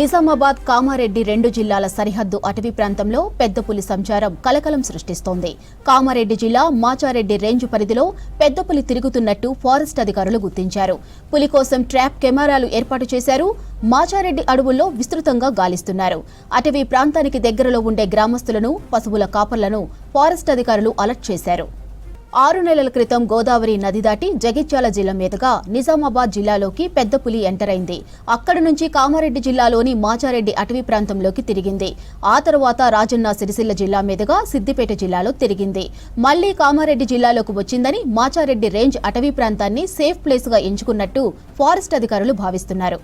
నిజామాబాద్ కామారెడ్డి రెండు జిల్లాల సరిహద్దు అటవీ ప్రాంతంలో పెద్ద పులి సంచారం కలకలం సృష్టిస్తోంది. కామారెడ్డి జిల్లా మాచారెడ్డి రేంజ్ పరిధిలో పెద్ద పులి తిరుగుతున్నట్టు ఫారెస్ట్ అధికారులు గుర్తించారు. పులి కోసం ట్రాప్ కెమెరాలు ఏర్పాటు చేశారు. మాచారెడ్డి అడవుల్లో విస్తృతంగా గాలిస్తున్నారు. అటవీ ప్రాంతానికి దగ్గరలో ఉండే గ్రామస్తులను, పశువుల కాపర్లను ఫారెస్ట్ అధికారులు అలర్ట్ చేశారు. 6 నెలల క్రితం గోదావరి నది దాటి జగిత్యాల జిల్లా మీదుగా నిజామాబాద్ జిల్లాలోకి పెద్ద పులి ఎంటర్ అయింది. అక్కడి నుంచి కామారెడ్డి జిల్లాలోని మాచారెడ్డి అటవీ ప్రాంతంలోకి తిరిగింది. ఆ తర్వాత రాజన్న సిరిసిల్ల జిల్లా మీదుగా సిద్దిపేట జిల్లాలో తిరిగింది. మళ్లీ కామారెడ్డి జిల్లాలోకి వచ్చిందని మాచారెడ్డి రేంజ్ అటవీ ప్రాంతాన్ని సేఫ్ ప్లేస్గా ఎంచుకున్నట్టు ఫారెస్ట్ అధికారులు భావిస్తున్నారు.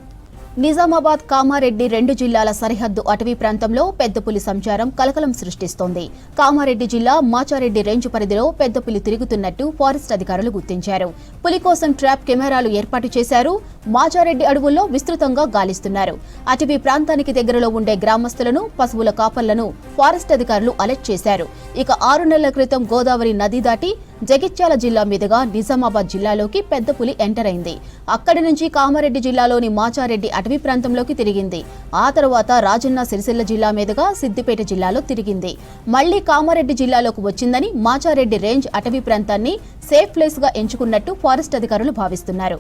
నిజామాబాద్ కామారెడ్డి రెండు జిల్లాల సరిహద్దు అటవీ ప్రాంతంలో పెద్ద పులి సంచారం కలకలం సృష్టిస్తోంది. కామారెడ్డి జిల్లా మాచారెడ్డి రేంజ్ పరిధిలో పెద్ద పులి తిరుగుతున్నట్టు ఫారెస్ట్ అధికారులు గుర్తించారు. పులి కోసం ట్రాప్ కెమెరాలు ఏర్పాటు చేశారు. మాచారెడ్డి అడవుల్లో విస్తృతంగా గాలిస్తున్నారు. అటవీ ప్రాంతానికి దగ్గరలో ఉండే గ్రామస్తులను, పశువుల కాపర్లను ఫారెస్ట్ అధికారులు అలర్ట్ చేశారు. ఇక 6 నెలల క్రితం గోదావరి నది దాటి జగిత్యాల జిల్లా మీదుగా నిజామాబాద్ జిల్లాలోకి పెద్ద పులి ఎంటర్ అయింది. అక్కడి నుంచి కామారెడ్డి జిల్లాలోని మాచారెడ్డి అటవీ ప్రాంతంలోకి తిరిగింది. ఆ తర్వాత రాజన్న సిరిసిల్ల జిల్లా మీదుగా సిద్దిపేట జిల్లాలో తిరిగింది. మళ్లీ కామారెడ్డి జిల్లాలోకి వచ్చిందని మాచారెడ్డి రేంజ్ అటవీ ప్రాంతాన్ని సేఫ్ ప్లేస్ గా ఎంచుకున్నట్టు ఫారెస్ట్ అధికారులు భావిస్తున్నారు.